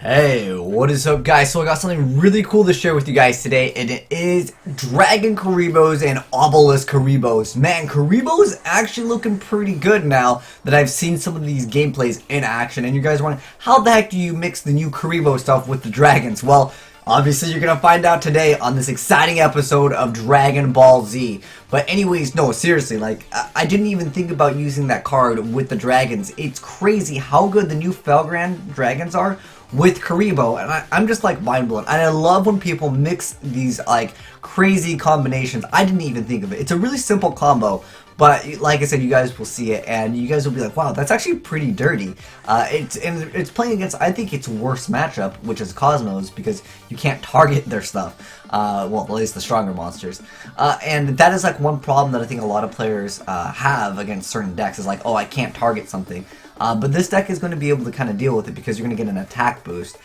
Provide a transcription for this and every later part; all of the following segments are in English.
Hey, what is up guys? So I got something really cool to share with you guys today, and it is Dragon Kuribohs and Obelisk Kuribohs. Man, Kuriboh is actually looking pretty good now that I've seen some of these gameplays in action, and you guys are wondering, how the heck do you mix the new Kuriboh stuff with the dragons? Well, obviously you're gonna find out today on this exciting episode of Dragon Ball Z. But anyways, no, seriously, like, I didn't even think about using that card with the dragons. It's crazy how good the new Felgrands dragons are with Kuriboh, and I'm just like mind blown. And I love when people mix these like crazy combinations. I didn't even think of it. It's a really simple combo, but like I said, you guys will see it, and you guys will be like, "Wow, that's actually pretty dirty." It's playing against, I think, its worst matchup, which is Cosmos, because you can't target their stuff. Well, at least the stronger monsters, and that is like one problem that I think a lot of players have against certain decks. Is like, oh, I can't target something. But this deck is going to be able to kind of deal with it because you're going to get an attack boost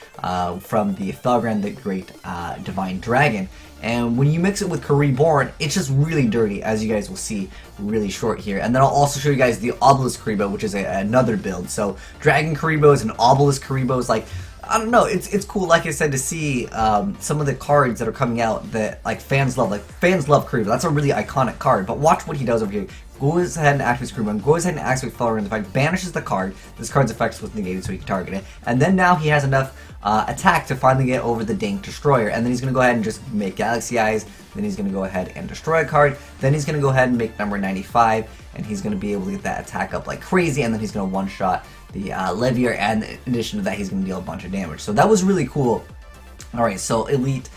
from the Felgrands, the Great Divine Dragon. And when you mix it with Kuriboh, it's just really dirty, as you guys will see really short here. And then I'll also show you guys the Obelisk Kuriboh, which is another build. So Dragon Kuribohs and Obelisk Kuribohs, like, I don't know, it's cool, like I said, to see some of the cards that are coming out that like fans love. Like, fans love Kuriboh. That's a really iconic card. But watch what he does over here. Goes ahead and activates Kuriboh, goes ahead and activates Felgrands' effect, banishes the card. This card's effect was negated so he can target it. And then now he has enough attack to finally get over the Dank Destroyer. And then he's going to go ahead and just make Galaxy Eyes. Then he's going to go ahead and destroy a card. Then he's going to go ahead and make number 95. And he's going to be able to get that attack up like crazy. And then he's going to one-shot the Levier. And in addition to that, he's going to deal a bunch of damage. So that was really cool. Alright, so Elite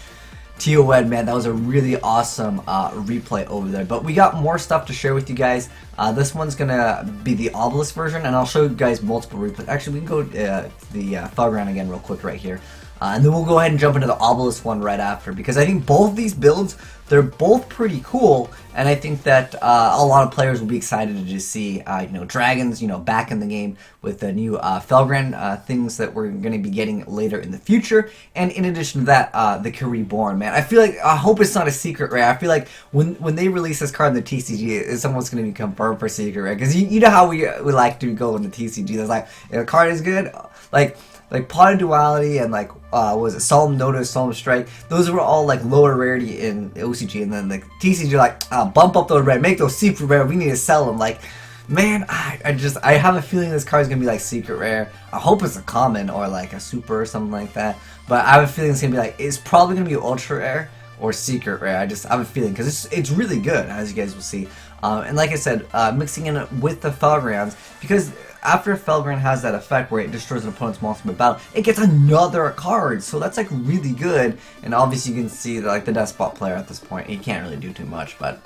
TON, man, that was a really awesome replay over there. But we got more stuff to share with you guys. This one's gonna be the Obelisk version, and I'll show you guys multiple replays. Actually, we can go to the Felgrands again real quick right here. And then we'll go ahead and jump into the Obelisk one right after, because I think both these builds, they're both pretty cool, and I think that a lot of players will be excited to just see, dragons, back in the game with the new Felgrands things that we're going to be getting later in the future. And in addition to that, the Kuriboh, man. I hope it's not a secret rare. I feel like when they release this card in the TCG, someone's going to be confirmed for secret rare, because you know how we like to go in the TCG. There's like, if a card is good, like Pot of Duality and like was it Solemn Notice, Solemn Strike? Those were all like lower rarity in OCG, and then the TCG like bump up those rare, make those secret rare. We need to sell them. Like, man, I have a feeling this card is gonna be like secret rare. I hope it's a common or like a super or something like that. But I have a feeling it's gonna be like, it's probably gonna be ultra rare or secret rare. I have a feeling, because it's really good, as you guys will see. And like I said, mixing in it with the Felgrands, because after Felgrands has that effect where it destroys an opponent's monster in battle, it gets another card, so that's like really good. And obviously you can see that, like, the Despot player at this point, he can't really do too much, but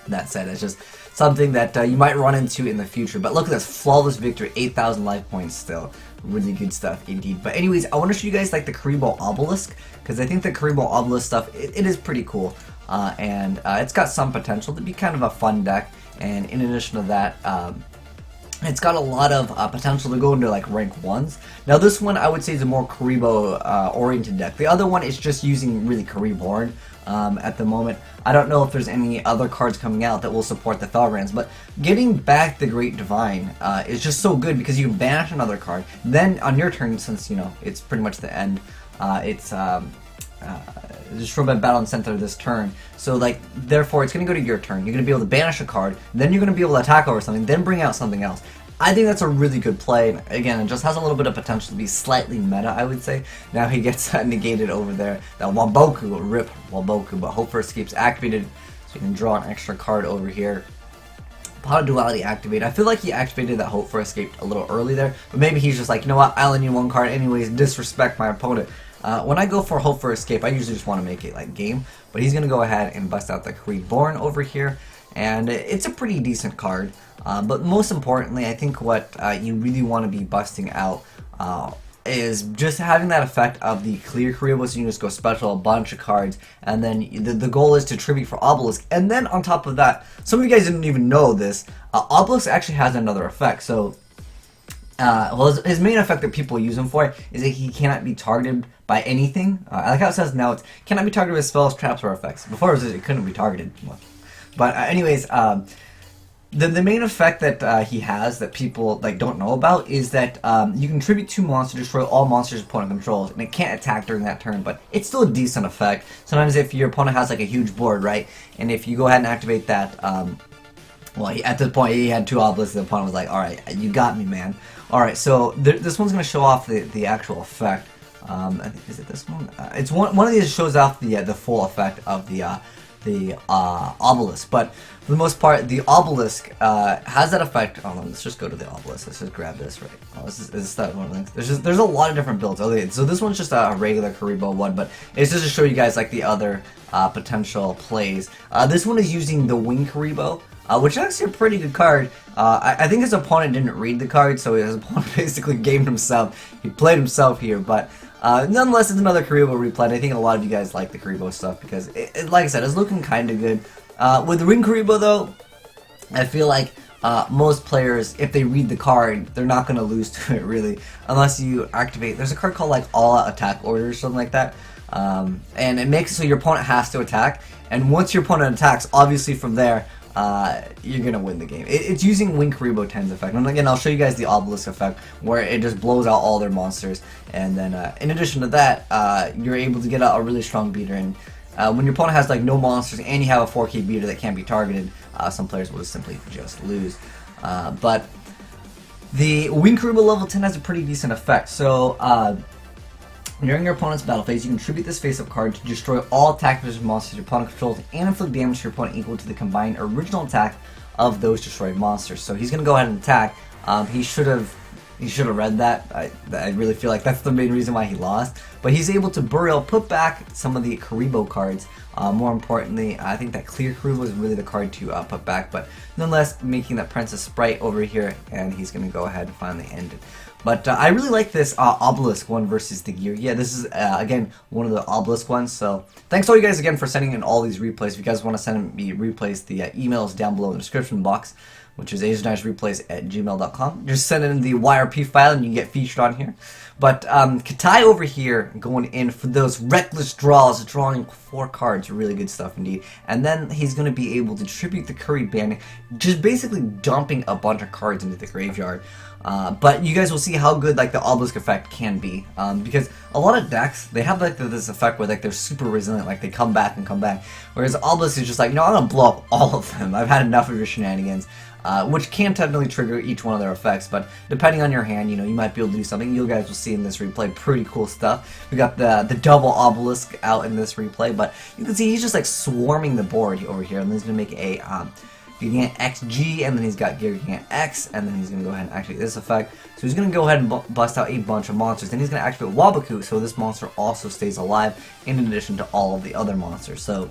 that said, it's just something that you might run into in the future. But look at this, flawless victory, 8,000 life points still. Really good stuff indeed. But anyways, I want to show you guys like the Kuriboh Obelisk, because I think the Kuriboh Obelisk stuff, it is pretty cool. And it's got some potential to be kind of a fun deck. And in addition to that, it's got a lot of potential to go into like rank 1s. Now this one I would say is a more Kuriboh oriented deck. The other one is just using really Kuriboh at the moment. I don't know if there's any other cards coming out that will support the Felgrands, but getting back the Great Divine is just so good, because you can banish another card. Then on your turn, since it's pretty much the end, destroy by battle and center this turn. So like, therefore it's going to go to your turn. You're going to be able to banish a card, then you're going to be able to attack over something, then bring out something else. I think that's a really good play. And again, it just has a little bit of potential to be slightly meta, I would say. Now he gets negated over there. That Waboku, rip Waboku, but Hope for Escape's activated, so you can draw an extra card over here. Pot of Duality activated. I feel like he activated that Hope for Escape a little early there, but maybe he's just like, you know what, I only need one card anyways, disrespect my opponent. When I go for Hope for Escape, I usually just want to make it like game, but he's going to go ahead and bust out the Kuriboh over here, and it's a pretty decent card. But most importantly, I think what you really want to be busting out is just having that effect of the clear Kuriboh, so you can just go special a bunch of cards, and then the goal is to tribute for Obelisk. And then on top of that, some of you guys didn't even know this, Obelisk actually has another effect. So well, his main effect that people use him for is that he cannot be targeted by anything. I like how it says now, it cannot be targeted with spells, traps, or effects. Before it couldn't be targeted. But anyways, the main effect that he has that people like don't know about is that you can tribute 2 monsters, destroy all monsters opponent controls, and it can't attack during that turn, but it's still a decent effect. Sometimes if your opponent has like a huge board, right, and if you go ahead and activate that, well, at this point he had 2 obelisks, the opponent was like, alright, you got me, man. Alright, so this one's going to show off the actual effect. I think, is it this one? It's one of these shows off the full effect of the obelisk, but for the most part, the obelisk has that effect. Oh, let's just go to the obelisk. Let's just grab this, right? Oh, is this that one of the things? There's a lot of different builds. Okay, so this one's just a regular Kuriboh one, but it's just to show you guys like the other potential plays. This one is using the Wing Kuriboh, which is actually a pretty good card. I think his opponent didn't read the card, so his opponent basically gamed himself. He played himself here, but nonetheless, it's another Kuriboh replay. I think a lot of you guys like the Kuriboh stuff because, like I said, it's looking kind of good. With the Ring Kuriboh, though, I feel like most players, if they read the card, they're not going to lose to it, really, unless you activate. There's a card called, like, All Out Attack Order or something like that, and it makes it so your opponent has to attack, and once your opponent attacks, obviously from there, you're going to win the game. It's using Wing Kuriboh 10's effect. And again, I'll show you guys the Obelisk effect, where it just blows out all their monsters. And then, in addition to that, you're able to get out a really strong beater. And when your opponent has like no monsters and you have a 4K beater that can't be targeted, some players will just simply lose. But the Wing Kuriboh level 10 has a pretty decent effect. So, during your opponent's battle phase, you can tribute this face-up card to destroy all attack position monsters your opponent controls and inflict damage to your opponent equal to the combined original attack of those destroyed monsters. So he's going to go ahead and attack. He should have read that. I really feel like that's the main reason why he lost. But he's able to burial, put back some of the Kuriboh cards. More importantly, I think that Clear Kuriboh is really the card to put back. But nonetheless, making that Princess Sprite over here, and he's going to go ahead and finally end it. But I really like this Obelisk one versus the Gear. Yeah, this is, again, one of the Obelisk ones. So thanks all you guys again for sending in all these replays. If you guys want to send me replays, the email is down below in the description box, which is azneyesreplays@gmail.com. Just send in the YRP file and you can get featured on here. But Katai over here going in for those reckless draws, drawing 4 cards, really good stuff indeed. And then he's going to be able to tribute the Curry Bandit, just basically dumping a bunch of cards into the graveyard. But you guys will see how good like the Obelisk effect can be, because a lot of decks, they have like this effect where like they're super resilient, like they come back and come back, whereas Obelisk is just like, you know, I'm gonna blow up all of them. I've had enough of your shenanigans, which can technically trigger each one of their effects, but depending on your hand, you know, you might be able to do something. You guys will see in this replay pretty cool stuff. We got the double Obelisk out in this replay, but you can see he's just like swarming the board over here, and then he's gonna make a Gigant XG, and then he's got Gigant X, and then he's going to go ahead and activate this effect. So he's going to go ahead and bust out a bunch of monsters. Then he's going to activate Wabaku, so this monster also stays alive, in addition to all of the other monsters. So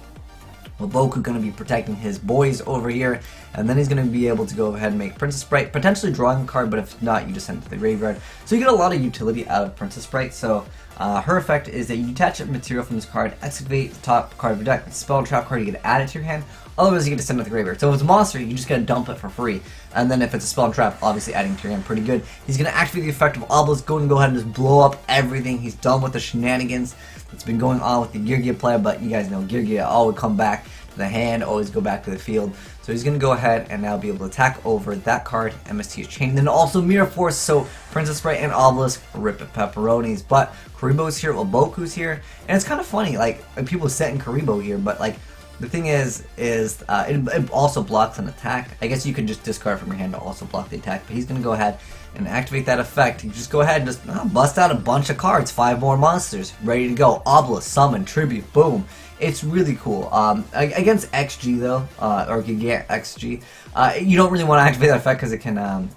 Waboku going to be protecting his boys over here, and then he's going to be able to go ahead and make Princess Sprite, potentially drawing a card, but if not, you just send it to the graveyard. So you get a lot of utility out of Princess Sprite. So her effect is that you detach a material from this card, excavate the top card of your deck, spell trap card, you get to add it to your hand. Otherwise, you get to send it to the graveyard. So if it's a monster, you just gotta dump it for free. And then if it's a spell and trap, obviously adding to your hand pretty good. He's gonna activate the effect of Obelisk, go ahead and just blow up everything. He's done with the shenanigans that's been going on with the Girgia play, but you guys know Girgia always come back to the hand, always go back to the field. So he's gonna go ahead and now be able to attack over that card, MST is chained, then also Mirror Force, so Princess Sprite and Obelisk rip at pepperonis. But Kuriboh's here, Waboku's here, and it's kind of funny, like people set in Kuriboh here, but like the thing is it also blocks an attack. I guess you could just discard from your hand to also block the attack, but he's going to go ahead and activate that effect. You just go ahead and just bust out a bunch of cards, 5 more monsters, ready to go. Obelisk, Summon, Tribute, boom. It's really cool. Against XG though, or Gigant XG, you don't really want to activate that effect because it can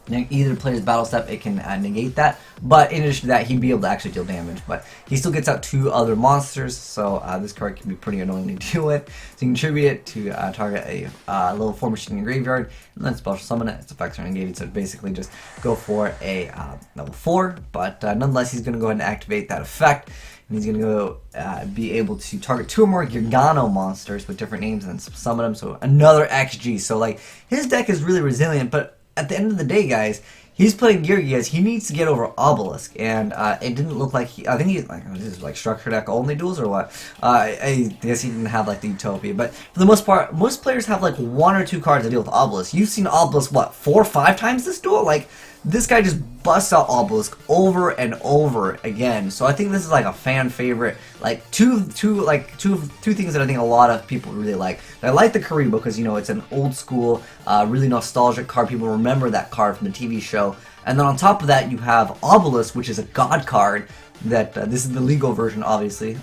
either player's battle step, it can negate that, but in addition to that, he'd be able to actually deal damage. But he still gets out 2 other monsters, so this card can be pretty annoying to deal with. So you can tribute it to target a level 4 machine in your graveyard, and then special summon it. Its effects are negated, so basically just go for a level 4, but nonetheless, he's going to go ahead and activate that effect. And he's going to go be able to target 2 or more Gargano monsters with different names and then summon them, so another XG. So like his deck is really resilient, but at the end of the day, guys, he's playing Yurgi as he needs to get over Obelisk, and it didn't look like I think he's like, this is like structure deck only duels or what? I guess he didn't have like the Utopia, but for the most part, most players have like 1 or 2 cards to deal with Obelisk. You've seen Obelisk what, 4 or 5 times this duel? Like, this guy just busts out Obelisk over and over again. So I think this is like a fan favorite. Like two things that I think a lot of people really like. I like the Kuriboh because, you know, it's an old school, really nostalgic card. People remember that card from the TV show. And then on top of that, you have Obelisk, which is a god card. That this is the legal version, obviously.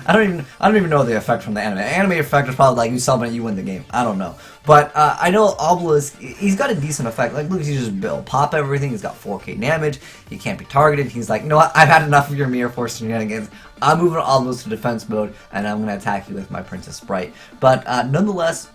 I don't even know the effect from the anime. Anime effect is probably like you summon it, you win the game. I don't know, but I know Obelisk. He's got a decent effect. Like, look, he just build, pop everything. He's got 4K damage. He can't be targeted. He's like, you know what? I've had enough of your Mirror Force shenanigans. I'm moving Obelisk to defense mode, and I'm gonna attack you with my Princess Sprite. But nonetheless,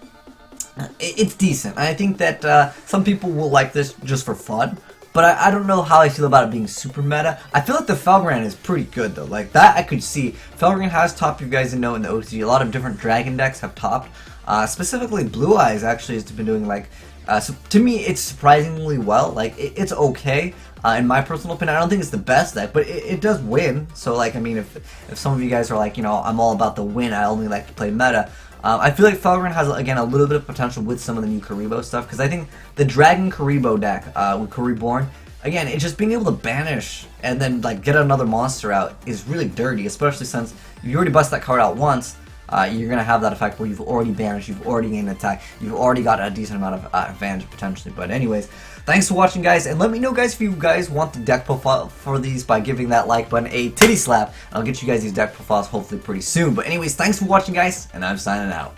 it's decent. I think that some people will like this just for fun. But I don't know how I feel about it being super meta. I feel like the Felgrands is pretty good though. Like that I could see. Felgrands has topped, you guys know, in the OTG. A lot of different dragon decks have topped. Specifically Blue Eyes actually has been doing like, so to me it's surprisingly well. Like it's okay. In my personal opinion, I don't think it's the best deck, but it does win. So like, I mean, if some of you guys are like, you know, I'm all about the win, I only like to play meta. I feel like Felgrands has, again, a little bit of potential with some of the new Kuriboh stuff, because I think the Dragon Kuriboh deck with Kuriboh, again, it's just being able to banish and then like get another monster out is really dirty, especially since if you already bust that card out once, you're going to have that effect where you've already banished, you've already gained an attack, you've already got a decent amount of advantage potentially. But anyways, thanks for watching, guys, and let me know, guys, if you guys want the deck profile for these by giving that like button a titty slap. I'll get you guys these deck profiles hopefully pretty soon. But anyways, thanks for watching, guys, and I'm signing out.